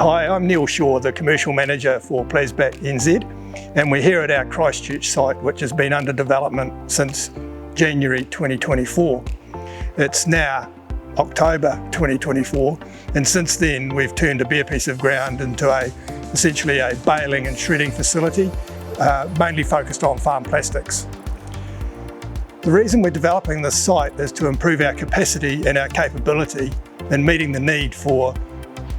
Hi, I'm Neil Shaw, the Commercial Manager for Plasback NZ, and we're here at our Christchurch site, which has been under development since January 2024. It's now October 2024, and since then we've turned a bare piece of ground into essentially a baling and shredding facility, mainly focused on farm plastics. The reason we're developing this site is to improve our capacity and our capability in meeting the need for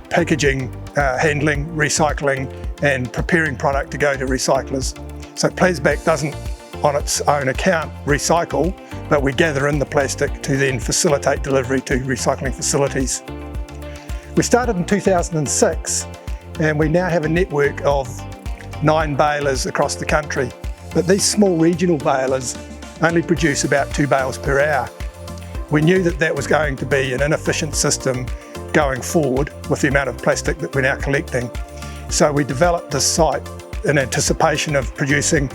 packaging, handling, recycling and preparing product to go to recyclers. So Plasback doesn't on its own account recycle, but we gather in the plastic to then facilitate delivery to recycling facilities. We started in 2006 and we now have a network of 9 balers across the country, but these small regional balers only produce about 2 bales per hour. We knew that that was going to be an inefficient system going forward with the amount of plastic that we're now collecting. So we developed this site in anticipation of producing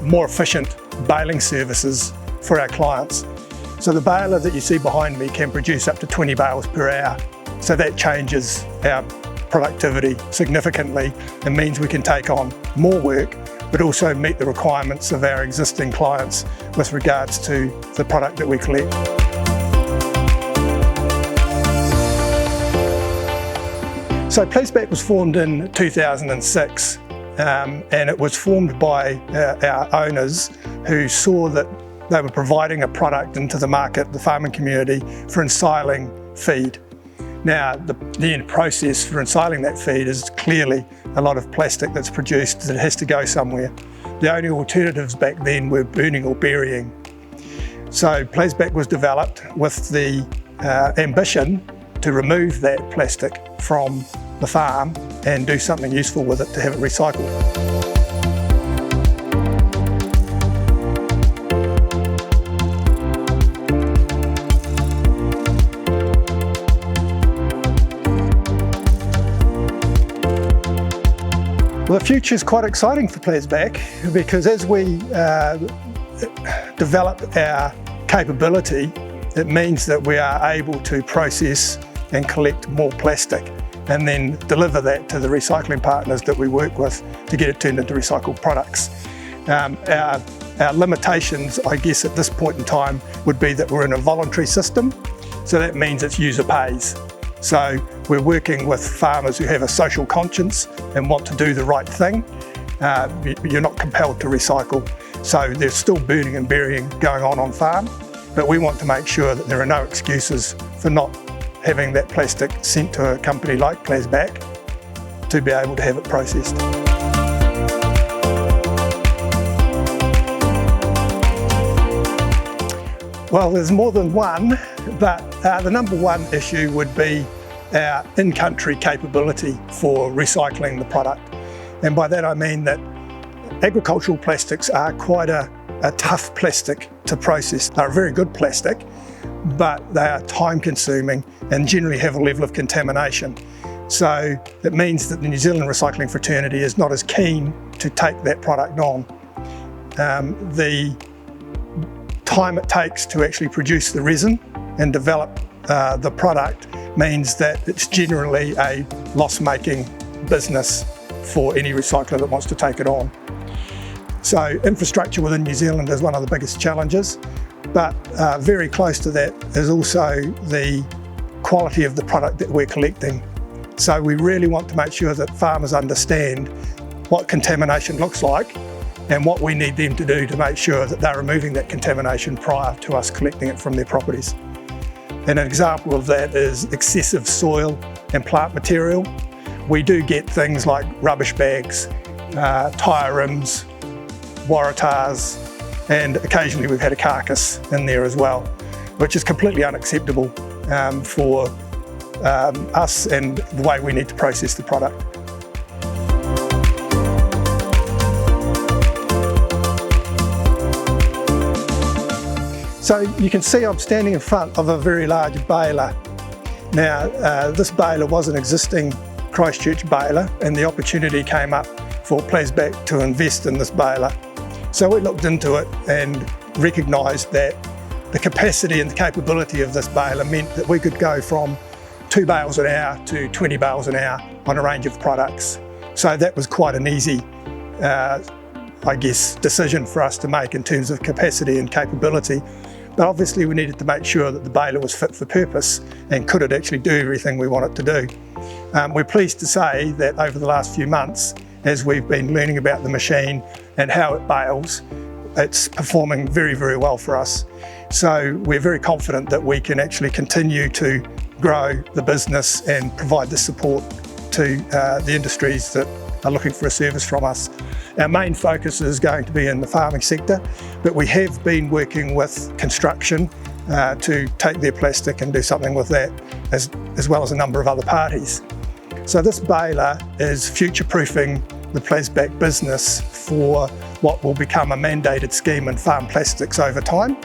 more efficient baling services for our clients. So the baler that you see behind me can produce up to 20 bales per hour. So that changes our productivity significantly and means we can take on more work, but also meet the requirements of our existing clients with regards to the product that we collect. So Plasback was formed in 2006 and it was formed by our owners who saw that they were providing a product into the market, the farming community, for ensiling feed. Now the end process for ensiling that feed is clearly a lot of plastic that's produced that has to go somewhere. The only alternatives back then were burning or burying. So Plasback was developed with the ambition to remove that plastic from the farm and do something useful with it to have it recycled. Well, the future is quite exciting for Plasback because as we develop our capability, it means that we are able to process and collect more plastic and then deliver that to the recycling partners that we work with to get it turned into recycled products. Our limitations, I guess, at this point in time would be that we're in a voluntary system, so that means it's user pays. So we're working with farmers who have a social conscience and want to do the right thing. You're not compelled to recycle, so there's still burning and burying going on farm, but we want to make sure that there are no excuses for not having that plastic sent to a company like Plasback to be able to have it processed. Well, there's more than one, but the number one issue would be our in-country capability for recycling the product. And by that I mean that agricultural plastics are quite a tough plastic to process. They're a very good plastic, but they are time consuming and generally have a level of contamination. So it means that the New Zealand Recycling Fraternity is not as keen to take that product on. The time it takes to actually produce the resin and develop the product means that it's generally a loss-making business for any recycler that wants to take it on. So infrastructure within New Zealand is one of the biggest challenges, but very close to that is also the quality of the product that we're collecting. So we really want to make sure that farmers understand what contamination looks like and what we need them to do to make sure that they're removing that contamination prior to us collecting it from their properties. And an example of that is excessive soil and plant material. We do get things like rubbish bags, tyre rims, waratahs, and occasionally we've had a carcass in there as well, which is completely unacceptable for us and the way we need to process the product. So you can see I'm standing in front of a very large baler. Now this baler was an existing Christchurch baler and the opportunity came up for Plasback to invest in this baler. So we looked into it and recognised that the capacity and the capability of this baler meant that we could go from 2 bales an hour to 20 bales an hour on a range of products. So that was quite an easy, I guess, decision for us to make in terms of capacity and capability. But obviously we needed to make sure that the baler was fit for purpose and could it actually do everything we want it to do. We're pleased to say that over the last few months, as we've been learning about the machine and how it bales, it's performing very, very well for us. So we're very confident that we can actually continue to grow the business and provide the support to the industries that are looking for a service from us. Our main focus is going to be in the farming sector, but we have been working with construction to take their plastic and do something with that, as well as a number of other parties. So this baler is future-proofing the Plasback business for what will become a mandated scheme in farm plastics over time.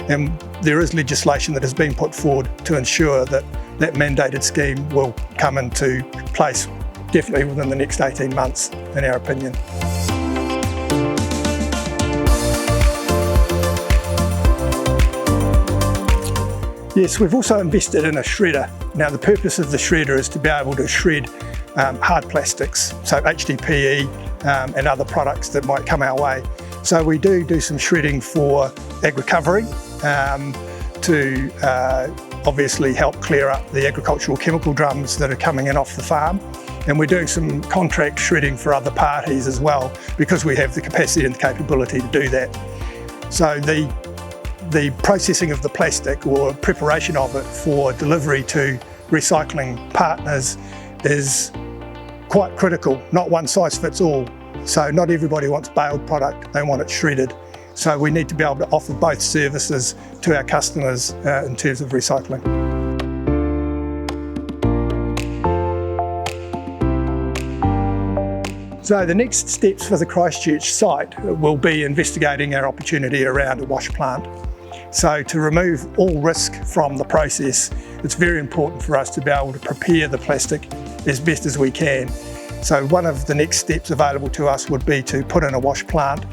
And there is legislation that has been put forward to ensure that that mandated scheme will come into place definitely within the next 18 months, in our opinion. Yes, we've also invested in a shredder. Now the purpose of the shredder is to be able to shred hard plastics, so HDPE and other products that might come our way. So we do some shredding for ag recovery to obviously help clear up the agricultural chemical drums that are coming in off the farm. And we're doing some contract shredding for other parties as well, because we have the capacity and the capability to do that. So the processing of the plastic, or preparation of it for delivery to recycling partners, is quite critical. Not one size fits all. So not everybody wants baled product, they want it shredded. So we need to be able to offer both services to our customers in terms of recycling. So the next steps for the Christchurch site will be investigating our opportunity around a wash plant. So to remove all risk from the process, it's very important for us to be able to prepare the plastic as best as we can. So one of the next steps available to us would be to put in a wash plant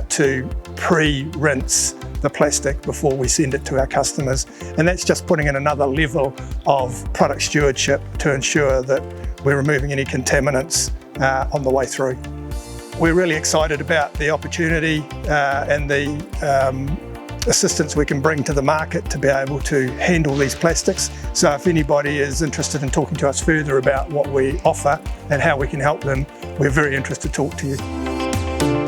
to pre-rinse the plastic before we send it to our customers. And that's just putting in another level of product stewardship to ensure that we're removing any contaminants on the way through. We're really excited about the opportunity and the assistance we can bring to the market to be able to handle these plastics. So if anybody is interested in talking to us further about what we offer and how we can help them, we're very interested to talk to you.